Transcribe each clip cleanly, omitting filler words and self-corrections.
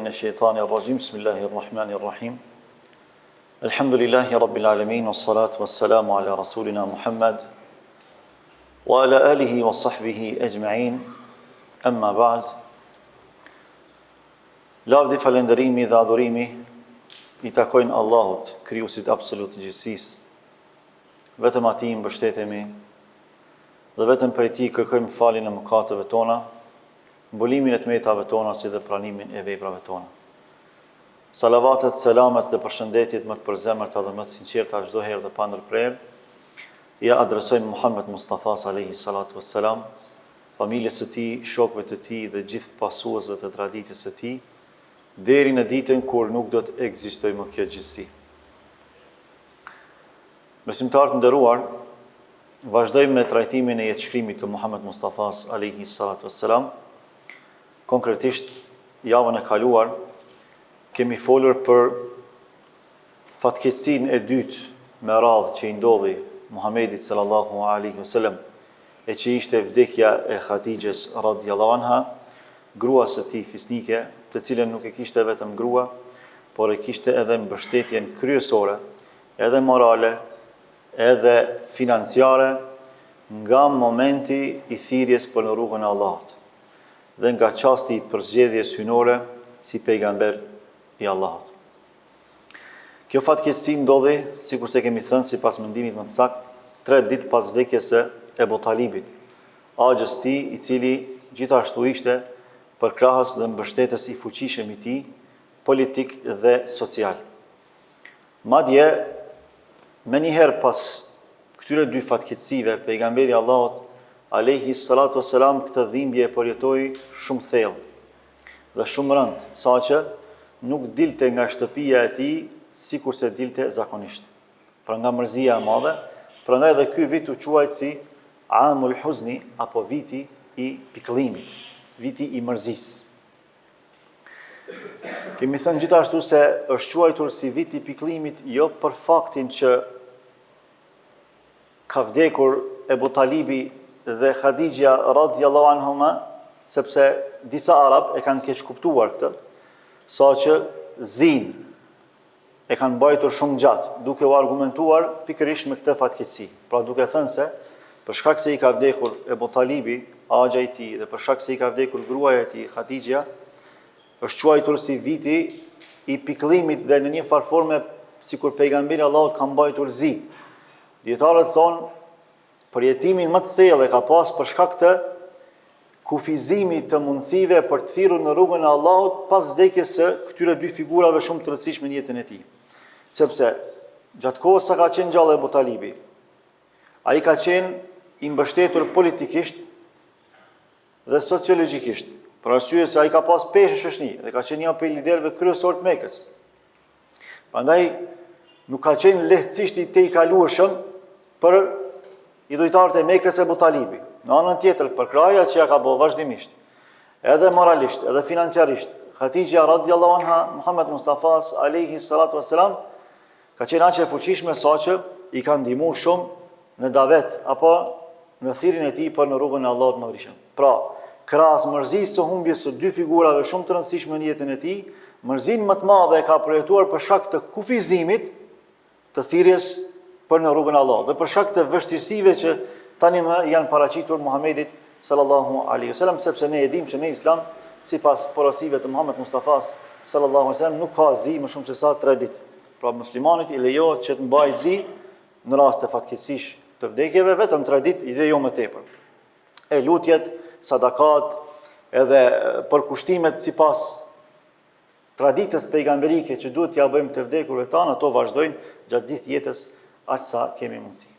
الشيطان الرجيم بسم الله الرحمن الرحيم الحمد لله رب العالمين والصلاة والسلام على رسولنا محمد وعلى آله وصحبه أجمعين أما بعد lavdi, falënderimi dhe adhurimi I takojnë Allahut, krijuesit absolut të gjithësisë. Vetëm atij mbështetemi dhe vetëm prej tij kërkojmë faljen e mëkateve tona, mbulimin e tmetave tona si dhe pranimin e veprave tona. Salavatet, selamet dhe përshëndetjet më të përzemërta dhe më të sinqerta çdo herë dhe pa ndërprerje ja adresojmë Muhammed Mustafas alayhi salatu wassalam, familjes së tij, shokëve të tij dhe gjithë pasuesve të traditës së tij, deri në ditën kur nuk do të ekzistojë më kjo gjithësi. Besimtarë të nderuar, vazhdojmë me trajtimin e jetëshkrimit të Muhammed Mustafas alayhi salatu wassalam. Konkretisht, javën e kaluar, kemi folur për fatkeqësinë e dytë me radhë që I ndodhi Muhamedit sallallahu alaihi wasallam, e që ishte vdekja e Khadijës radhiyallahu anha, gruas së tij fisnike, të cilën nuk e kishte vetëm grua, por e kishte edhe mbështetjen kryesore, edhe morale, edhe financiare, nga momenti I thirrjes për në rrugën e Allahut dhe nga çasti I përzgjedhjes hynore si pejgamber I Allahut. Kjo fatkeqësi ndodhi, sikur se kemi thënë sipas mendimit më të saktë, 3 ditë pas vdekjes së Ebu Talibit, axhës tij I cili gjithashtu ishte përkrahës dhe mbështetës I fuqishëm I tij, politik dhe social. Madje, me njëherë pas këtyre 2 fatkeqësive, pejgamberi Allahut alayhi salatu wassalam këtë dhimbje e përjetoi shumë thellë dhe shumë rënd, saqë nuk dilte nga shtëpia e tij sikur se dilte zakonisht. Pra nga mërzia e madhe, prandaj edhe ky vit u quajt si Amul Huzni apo viti I pikëllimit, viti I mërzisë. Kemi thënë gjithashtu se është quajtur si viti I pikëllimit jo për faktin që ka vdekur Ebu Talibi dhe Khadijja radhiyallahu anhuma, sepse disa arab e kanë keq kuptuar këtë, saqë zin e kanë mbajtur shumë gjatë, duke u argumentuar pikërisht me këtë fatkeqësi. Pra duke thënë se për shkak se I ka vdekur Ebu Talibi, axha I tij, dhe për shkak se I ka vdekur gruaja e tij, Khadijja, është quajtur si viti I pikëllimit dhe në një farforme sikur pejgamberi Allahut ka mbajtur zi. Dietarët thonë përjetimin më të thellë e ka pas për shkak të kufizimit të mundësive për të thirrur në rrugën e Allahut pas vdekjes së këtyre 2 figurave shumë të rëndësishme në jetën e tij. Sepse gjatë kohës sa ka qenë gjallë Ebu Talibi, ai ka qenë I mbështetur politikisht dhe sociologjikisht, për arsye se ai ka pas peshë shoqëni dhe ka qenë një prej liderëve kryesorë të Mekës. Prandaj nuk ka qenë lehtësisht I tejkalueshëm për idhujtarët e Mekës Ebu Talibi. Në anën tjetër, përkraja që ja ka bërë vazhdimisht, edhe moralisht, edhe financiarisht, Khadijja radhiyallahu anha, Muhammed Mustafas alayhi salatu wassalam, ka qenë aq e fuqishme saqë I ka ndihmuar shumë në davet apo në thirrjen e tij për në rrugën e Allahut Madhërisht. Pra, krahas mërzisë së humbjes së 2 figurave shumë të rëndësishme në jetën e tij, mërzinë më të madhe e ka përjetuar për shkak të kufizimit të thirrjes për në rrugën e Allahut dhe për shkak të vështirësive që tani më janë paraqitur Muhamedit sallallahu alaihi wasallam, sepse ne e dimë që në Islam, sipas porosive të Muhammed Mustafas sallallahu alaihi wasallam, nuk ka zi më shumë se sa 3 ditë. Pra muslimanit I lejohet që të mbajë zi në rast të fatkeqësish të vdekjeve vetëm 3 ditë dhe jo më tepër. E lutjet, sadakat, edhe përkushtimet sipas traditës pejgamberike që duhet t'ja bëjmë të vdekurve tanë, ato vazhdojnë gjatë gjithë jetës aq sa kemi mundësi.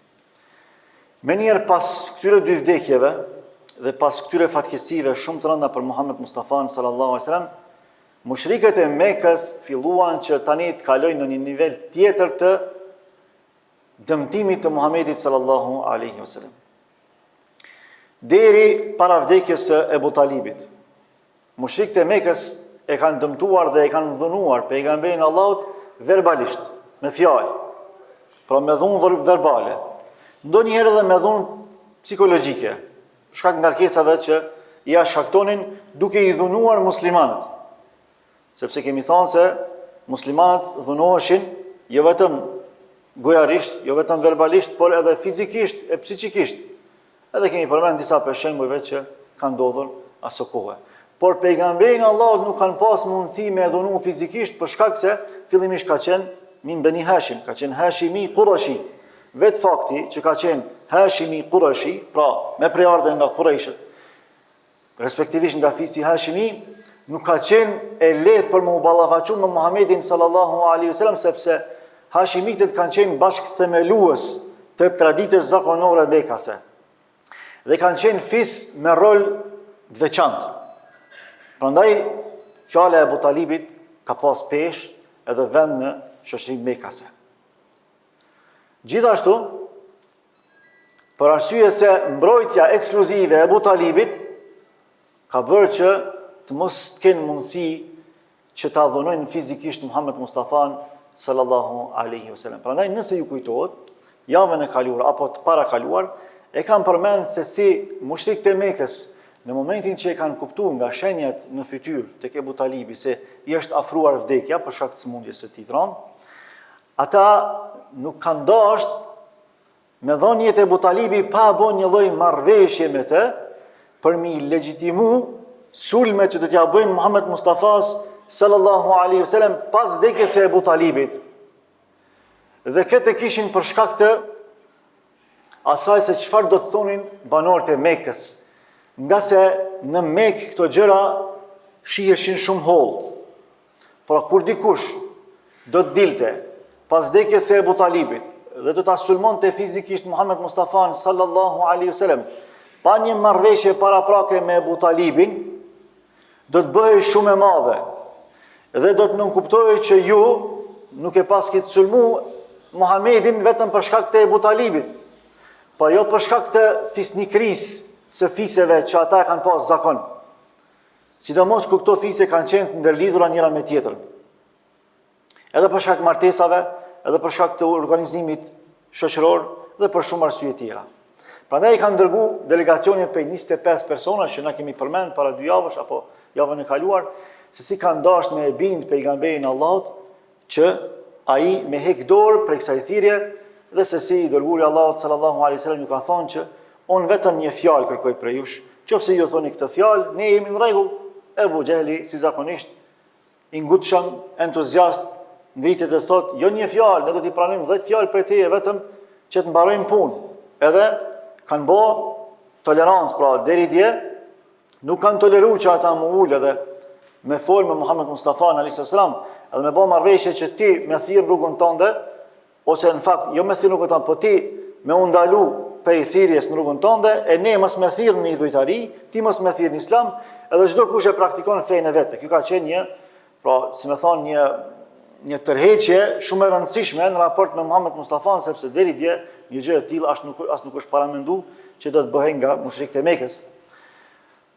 Me njerë pas këtyre 2 vdekjeve dhe pas këtyre fatkeqësive shumë të rënda për Muhammed Mustafan sallallahu alaihi wasallam, mushrikët e Mekës filluan që tani të kalojnë në një nivel tjetër të dëmtimit të Muhamedit sallallahu alaihi wasallam. Deri para vdekjes së Ebu Talibit, mushrikët e Mekës e kanë dëmtuar dhe e kanë dhunuar pejgamberin Allahut verbalisht, me fjalë. Pra me dhunë verbale, ndonjëherë edhe me dhunë psikologjike, shkak ngarkesave që ja shkaktonin duke I dhunuar muslimanët. Sepse kemi thënë se muslimanët dhunoheshin jo vetëm gojarisht, jo vetëm verbalisht, por edhe fizikisht e psikikisht. Edhe kemi përmend disa për shembujve që kanë ndodhur aso kohë. Por pejgamberin Allahut nuk kanë pas mundësi me dhunu fizikisht për shkak se fillimisht ka qenë min Bani Hashim, ka qenë Hashimi Qurashi. Vetë fakti që ka qenë Hashimi Qurashi, pra me prejardhje nga Qurayshët, respektivisht nga fisi Hashimi, nuk ka qenë e lehtë për më u ballafaqu me Muhamedit sallallahu alaihi wasallam, sepse Hashimitët kanë qenë bashkëthemelues të traditës zakonore bekase. Dhe kanë qenë fis me rol të veçantë. Prandaj fjala e Abu Talibit ka pas pesh edhe vend në shoqërinë bekase. Gjithashtu, për arsye se mbrojtja ekskluzive e Abu Talibit ka bërë që të mos të kenë mundësi që ta dhunojnë fizikisht Muhammed Mustafan sallallahu alaihi wasallam. Prandaj nëse ju kujtohet, javën e kaluar apo të para kaluar, e kam përmend se si mushrikët e Mekës në momentin që e kanë kuptuar nga shenjat në fytyrë tek Abu Talibi se i është afruar vdekja për shkak të sëmundjes së tij thron, ata nuk kanë dashur me dhënjet e Abu Talibi pa bën një lloj marrëveshje me të për mi legjitimu sulme që do t'ja bëjnë Muhammed Mustafas sallallahu alaihi wasallam pas vdekjes së Abu Talibit. Dhe këtë kishin për shkak të asaj se çfarë do të thonin banorët e Mekës, nga se në Mekë këto gjëra shiheshin shumë hollë. Por kur dikush do të dilte pas vdekjes së Abu Talibit dhe do ta sulmonte fizikisht Muhammed Mustafan sallallahu alaihi wasallam pa një marrëveshje paraprake me Abu Talibin, do të bëhej shumë e madhe dhe do të nënkuptojë që ju nuk e paskit sulmu Muhamedin vetëm për shkak të Abu Talibit, por jo për shkak të fisnikrisë së fiseve që ata e kanë pas zakon. Sidomos ku këto fise kanë qenë të ndërlidhura njëra me tjetrën. Edhe për shkak të martesave, edhe për shkak të organizimit shoqëror dhe për shumë arsye tjera. Prandaj kanë dërguar delegacionin prej 25 persona që na kemi përmend para 2 javësh apo javën e kaluar, se si kanë dashur me e bind pejgamberin Allahut që ai me hek dorë prej kësaj thirrje dhe se si i dërguari Allahut sallallahu alaihi wasallam ju ka thonë që unë vetëm një fjalë kërkoj prej jush, qofse ju thoni këtë fjalë, ne jemi në rregull. Ebu Xhehli, si zakonisht, i ngutshëm, entuziast, ngritet dhe thot, jo një fjalë, ne do t'i pranojmë 10 fjalë për teje vetëm që të mbarojmë punë. Edhe kanë bë tolerancë, pra deri dje nuk kanë toleruar që ata më ulë edhe me folë me Muhammed Mustafa alayhis salam, edhe me bë marrëveshje që ti me thirr rrugën tënde, ose në fakt jo me thirr rrugën tënde, po ti me u ndalu prej thirrjes në rrugën tënde, e ne mos me thirr në idhujtari, ti mos me thirr në islam, edhe çdo kush e praktikon fenë e vet. Kjo ka qenë një, pra, si më thon, një tërheqje shumë e rëndësishme në raport me Muhammed Mustafa, sepse deri dje një gjë e tillë as nuk është paramenduar që do të bëhej nga mushrikët e Mekës.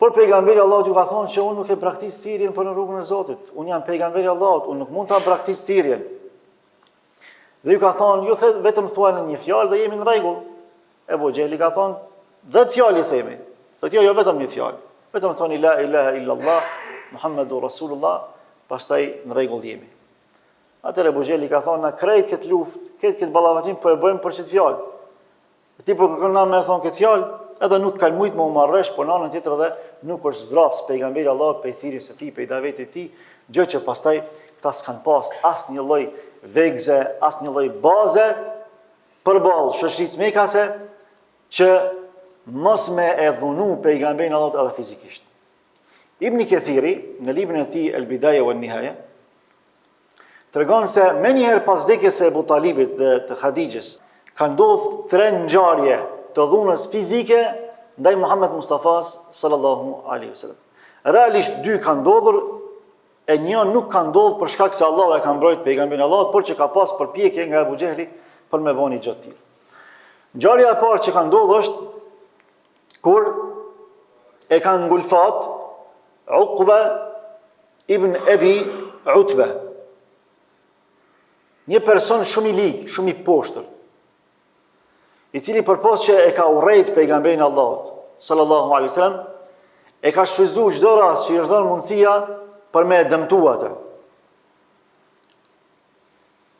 Por pejgamberi Allahut ju ka thonë që unë nuk e praktis thirrjen për në rrugën e Zotit. Unë jam pejgamberi Allahut, unë nuk mund ta praktis thirrjen. Dhe ju ka thonë, ju vetëm thuani një fjalë dhe jemi në rregull. Ebu Xhehli ka thonë, 10 fjalë i themi. Do të jo vetëm një fjalë. Vetëm thoni la ilaha illallah, Muhammedur Rasulullah, pastaj në rregull jemi. Atëherë Ebu Xhehli ka thonë, na krejt këtë luftë, këtë ballavaçim po e bëjmë për çet fjalë. Ti po kërkon na me thonë këtë fjalë, edhe nuk kanë mujt më u marrësh, por në anën tjetër edhe nuk është zbraps pejgamberi Allahut pe thirrjes së tij, pe davetit të tij, gjë që pastaj këta s'kan pas asnjë lloj vegze, asnjë lloj baze përballë shoqërisë mekase që mos me e dhunu pejgamberin Allahut edhe fizikisht. Ibn Kathiri në librin e tij El Bidaya wa Nihaya tregon se më njëherë pas vdekjes së Abu Talibit dhe të Khadijës ka ndodhur 3 ngjarje të dhunës fizike ndaj Muhammed Mustafas sallallahu alaihi wasallam. Realisht 2 kanë ndodhur, e një nuk ka ndodhur për shkak se Allahu e ka mbrojtur pejgamberin Allahut, por që ka pas përpjekje nga Abu Xhehli për me bëni gjë të tillë. Ngjarja e parë që ka ndodhur është kur e kanë ngulfat Uqba ibn Abi Utba. Një person shumë i ligë, shumë i poshtër, i cili përpos që e ka urrejt pejgamberin Allahut sallallahu alaihi wasallam, e ka shfrytzuar çdo rast që i është dhënë mundësia për me dëmtuar atë.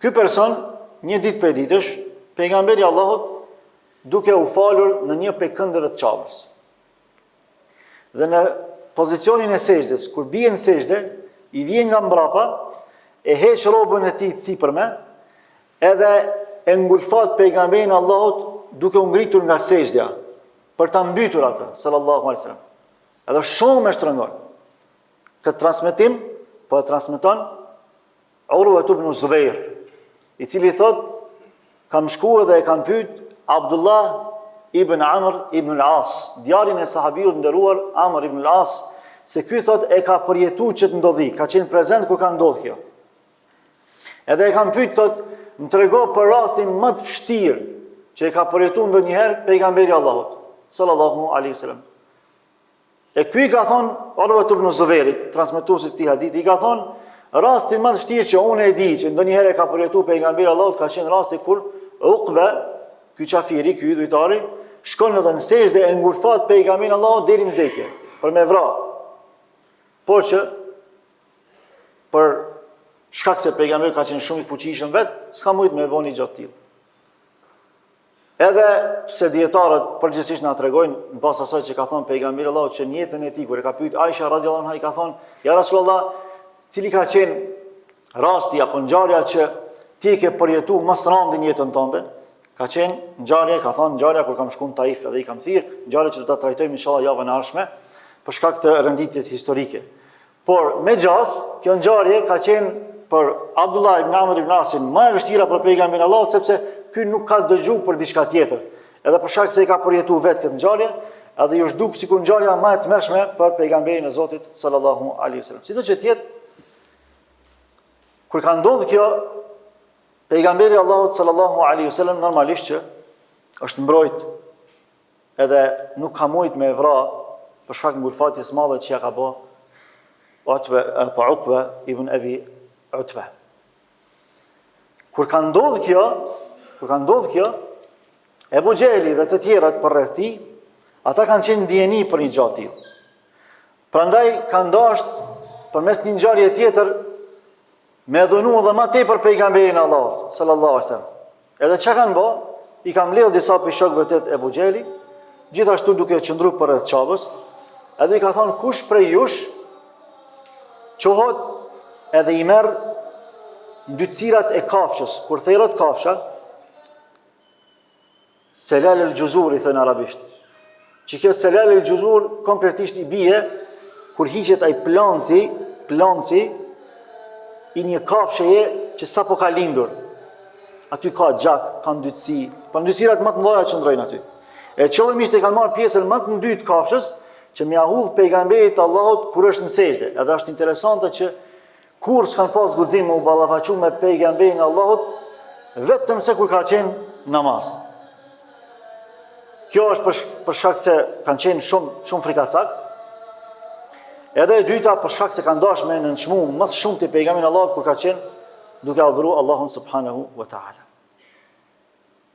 Ky person, një ditë për ditësh, pejgamberi Allahut duke u falur në një prej këndëve të Qabës. Dhe në pozicionin e sejdës, kur bie në sejdë, i vjen nga mbrapa, e heq rrobën e tij të sipërme, edhe e ngulfat pejgamberin Allahut duke u ngritur nga sejdja për ta mbytur atë, sallallahu alaihi wasallam. Edhe shumë e shtrëngon. Këtë transmetim po e transmeton Urwa ibn Zubair, i cili thot, kam shkuar dhe e kam pyet Abdullah ibn Amr ibn al-As, djalin e sahabiut nderuar Amr ibn al-As, se ky thot e ka përjetuar që të ndodhi, ka qenë prezent kur ka ndodhur kjo. Edhe e kam pyet thot, më trego për rastin më të vështirë që e ka përjetuar ndonjëherë pejgamberi Allahut, sallallahu alaihi wasallam. E ky ka thonë Urwa ibn Zubairit, transmetuesi i këtij hadithi, i ka thonë, rastin më të vështirë që unë e di që ndonjëherë e ka përjetuar pejgamberi Allahut ka qenë rasti kur Uqba, ky qafiri, ky idhujtari, shkon edhe në sejdë e ngulfat pejgamberin Allahut deri në vdekje, për me vra. Por që për shkak se pejgamberi ka qenë shumë i fuqishëm vet, s'ka mujt me bëni gjatë tillë. Edhe se dietarët përgjithsisht na tregojnë mbas asaj që ka thënë pejgamberi Allahut që në jetën e tij kur e ka pyet Aisha radhiyallahu anha, i ka thonë, ja Rasulullah, cili ka qenë rasti apo ngjarja që ti ke përjetuar më së randi në jetën tënde? Ka qenë ngjarje, ka thonë ngjarja kur kam shkuar në Taif, edhe i kam thirr, ngjarje që do ta trajtojmë inshallah javën e ardhshme, për shkak të renditjes historike. Por me gjas, kjo ngjarje ka qenë për Abdullah ibn Amr ibn Asin më e vështira për pejgamberin Allahut, sepse ky nuk ka dëgjuar për diçka tjetër. Edhe për shkak se i ka përjetuar vetë këtë ngjarje, edhe ju zhduk sikur ngjarja më e tmerrshme për pejgamberin e Zotit sallallahu alaihi wasallam. Sido që tjetë, kur ka ndodhur kjo, pejgamberi Allahut sallallahu alaihi wasallam normalisht që është mbrojt edhe nuk ka mujt me vra për shkak ngulfatjes madhe që ja ka bë Uqba ibn Abi Utba. Kur ka ndodhur kjo, Ebu Gjehli dhe të tjerat për rreth tij, ata kanë qenë ndjeni për një gjatë tillë. Prandaj kanë dashur përmes një ngjarje tjetër me dhunu dhe ma tepër pejgamberin Allahut sallallahu alaihi wasallam. Edhe çka kanë bë, i kam mbledh disa prej shokëve të Ebu Gjehli, gjithashtu duke qëndruar për rreth Qabës, edhe i ka thonë, kush prej jush qohot edhe i merr ndytësirat e kafshës, kur therrët kafsha, selal el-juzur i thënë arabisht. Që kjo selal el-juzur konkretisht i bie kur hiqet ai planci i një kafshëje që sapo ka lindur. Aty ka gjak, ka ndytësi, por ndytësirat më të mëdha që ndrojnë aty. E qëllimisht e kanë marrë pjesën më të ndytë kafshës që më ahudh pejgamberit Allahut kur është në sejdë. Edhe është interesante që kur s'kan pas guxim me u ballafaqu me pejgamberin Allahut vetëm se kur ka qenë namaz. Kjo është për shkak se kanë qenë shumë frikacak. Edhe e dyta për shkak se kanë dashur me nënçmu më shumë te pejgamberi Allahut kur ka qenë duke adhuruar Allahun subhanahu wa taala.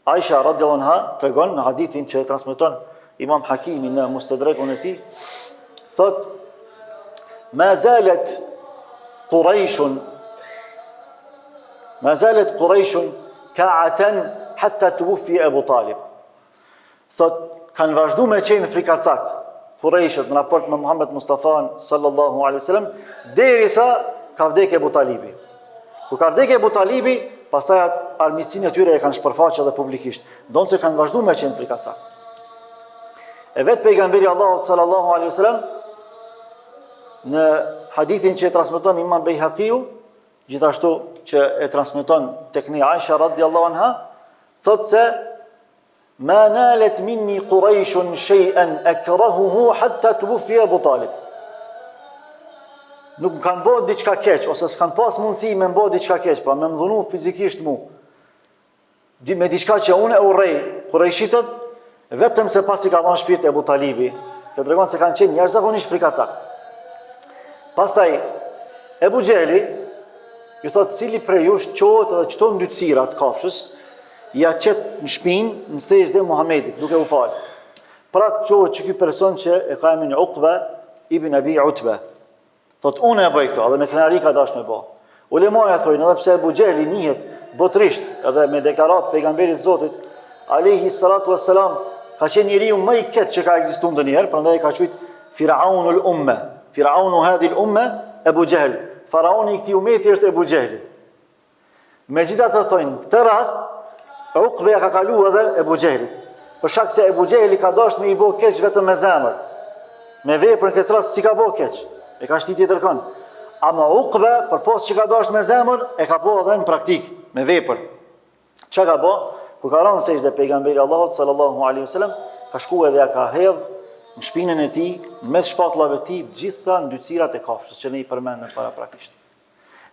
Aisha radhiyallahu anha tregon në hadithin që transmeton Imam Hakimi në Mustadrakun e tij, thot: "Ma zalet Qurayshun ka'atan hatta tuwfi Abu Talib." Thot, kanë vazhduar me qenë frikacak Qurayshët në raport me Muhammed Mustafa sallallahu alaihi wasallam derisa ka vdekur Abu Talibi. Kur ka vdekur Abu Talibi, pastaj armiqsinë e tyre e kanë shpërfaqur edhe publikisht, ndonse kanë vazhduar me qenë frikacak. E vetë pejgamberi Allahut sallallahu alaihi wasallam në hadithin që e transmeton Imam Bejhaqiu, gjithashtu që e transmeton tek ne Aisha radhiyallahu anha, thotë se ma nalet minni Qurayshun shay'an akrahuhu hatta tuwfi Abu Talib. Nuk më kanë bërë diçka keq, ose s'kan pas mundësi me bërë diçka keq, pra me më dhunu fizikisht mu, me diçka që unë e urrej Qurayshitët, vetëm se pasi ka dhënë shpirt Abu Talibi, që tregon se kanë qenë njerëz zakonisht frikacak. Pastaj Ebu Gjehli ju thot, cili prej jush qohet edhe çto ndytësira të kafshës ja qet në shpinë në sejdë Muhamedit duke u fal. Pra qohet që ky person që e ka emrin Uqba ibn Abi Utba. Thot, unë e bëj këto, edhe me krenari ka dash me bë. Ulemaja thojnë, edhe pse Ebu Gjehli njihet botërisht, edhe me deklarat pejgamberit Zotit, alayhi salatu wassalam, ka qenë njeriu më i keq që ka ekzistuar ndonjëherë, prandaj ka quajtur Firaunul Umma. Firaunu hadhihi al-umma Abu Jahl. Faraoni i këtij umeti është Abu Jahli. Megjithatë thonë, këtë rast Uqbe ka kaluar edhe Abu Jahlit. Për shkak se Abu Jahli ka dashur me i bë keq vetëm me zemër. Me veprën këtë rast si ka bë keq. E ka shtit tjetër kënd. Ama Uqbe, përpos që ka dashur me zemër, e ka bë edhe në praktik, me vepër. Çka ka bë? Kur ka rënë sejdë pejgamberi Allahut sallallahu alaihi wasallam, ka shkuar dhe ja ka hedh në shpinën e tij, mes shpatullave të tij, gjitha ndycirat e kafshës që ne i përmendëm para praktikisht.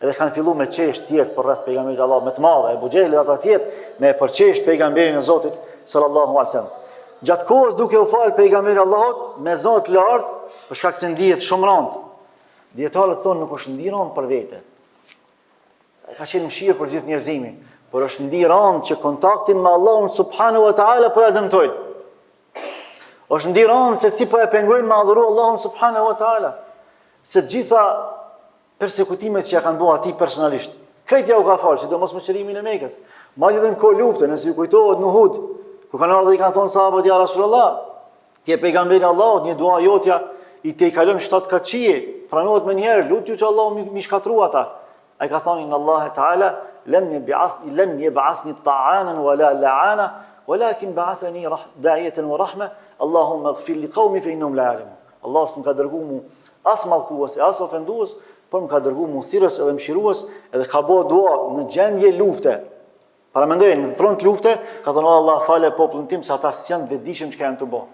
Edhe kanë filluar me çesh tjerë për rreth pejgamberit Allahut, me të madhe, Abu Jahli ata tjetër me përçesh pejgamberin e Zotit sallallahu alaihi wasallam. Gjatë kohës duke u fal pejgamberi Allahut me zot lart, për shkak se ndihet shumë rënd. Dietarët thonë nuk është ndiron për vete. Ai ka qenë mëshirë për gjithë njerëzimin, por është ndiron që kontaktin me Allahun subhanahu wa taala po ja dëmtojnë. Është ndiron se si po e pengojnë me adhuru Allahun subhanahu wa taala. Se gjitha persekutimet që ja kanë bërë atij personalisht, krejtja u ka falë, sidomos me çelimin e Mekës. Madje edhe në kohë lufte, nëse ju kujtohet në Uhud, kur kanë ardhur dhe i kanë thonë sahabët ja Rasulullah, ti je pejgamberi Allahut, një dua jotja i te i kalon 7 katçije, pranohet më njëherë, lutju që Allahu mi shkatrua ata. Ai ka thonë inna Allah taala lam yab'athni ta'anan wala la'ana, walakin ba'athani da'iyatan wa rahma. Allahumma ighfir li qaumi fa innahum la ya'lamun. Allah s'm ka dërguar mu as mallkues, as ofendues, por më ka dërguar mu thirrës edhe mëshirues, edhe ka bëu dua në gjendje lufte. Para mendoj në front lufte, ka thonë Allah falë popullin tim se ata s'janë vetëdijshëm çka janë të bëjnë.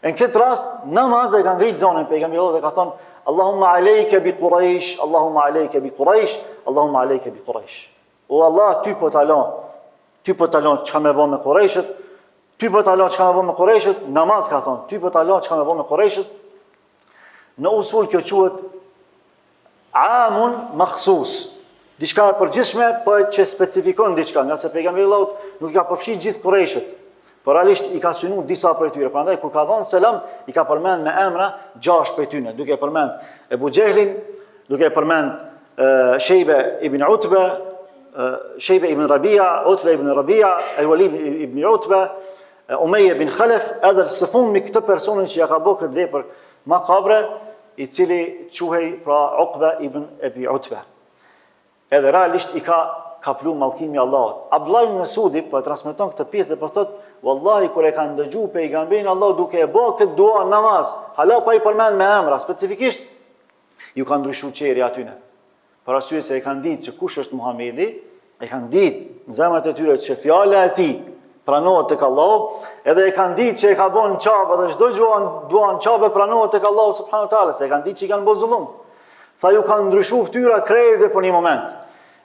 Në këtë rast, namaz e ka ngritë zonën pejgamberi Allahut dhe ka thonë Allahumma alayka bi Quraysh, Allahumma alayka bi Quraysh, Allahumma alayka bi Quraysh. O Allah, ty po talon çka më bën me Qurayshët, ty po talon çka më bën me Qurayshët, namaz ka thonë, ty po talon çka më bën me Qurayshët. Në usul kjo quhet amun makhsus. Diçka e përgjithshme, po që specifikon diçka, nga se pejgamberi Allahut nuk i ka përfshirë gjithë Qurayshët. Por realisht i ka synuar disa prej tyre. Prandaj kur ka dhënë selam, i ka përmend me emra 6 prej tyre, duke përmend Abu Jahlin, duke përmend Shejbe ibn Utba, Shejbe ibn Rabia, Utba ibn Rabia, Al-Walid ibn Utba, Umayya ibn Khalaf, edhe së fundmi këtë personin që ja ka bërë këtë vepër makabre, i cili quhej pra Uqba ibn Abi Utba. Edhe realisht i ka kaplu mallkimi Allahut. Abdullah ibn Mesudi po e transmeton këtë pjesë dhe po thotë wallahi kur e kanë dëgjuar pejgamberin Allah duke e bërë këtë dua namaz, hala pa i përmend me emra, specifikisht ju kanë ndryshuar çeri atyne. Për arsye se e kanë ditë se kush është Muhamedi, e kanë ditë në zemrat e tyre që fjala e tij pranohet tek Allahu, edhe e kanë ditë që e ka bën çaba dhe çdo dua në çaba pranohet tek Allahu subhanahu wa taala, se e kanë ditë që i kanë bërë zullum. Tha ju kanë ndryshuar fytyra krejtë për një moment.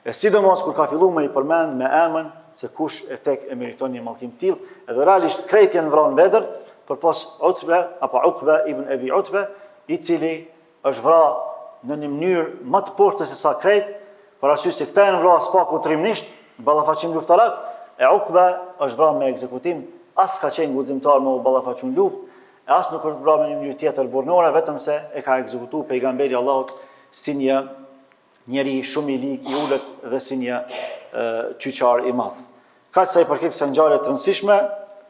E sidomos kur ka filluar me i përmend me emën se kush e tek e meriton një mallkim tillë, edhe realisht krejt janë vrarë në Bedër, përpos Uqba ibn Abi Utba, i cili është vrarë në një mënyrë më të fortë se sa krejt, për arsye se këta janë vrarë spaku trimnisht, ballafaqim luftarak, e Uqba është vrarë me ekzekutim, as ka qenë guximtar me u ballafaqu në luftë, e as nuk është vrarë me një mënyrë tjetër burnore, vetëm se e ka ekzekutuar pejgamberi Allahut si një njeri shumë i ligë, i ulët dhe si një qyqar i madh. Kaq sa i përket kësaj ngjarje të rëndësishme,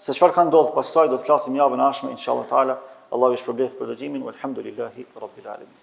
se çfarë ka ndodhur pas saj do të flasim javën e ardhshme inshallah taala. Allahu ju shpërblet për dëgjimin, walhamdulillahi rabbil alamin.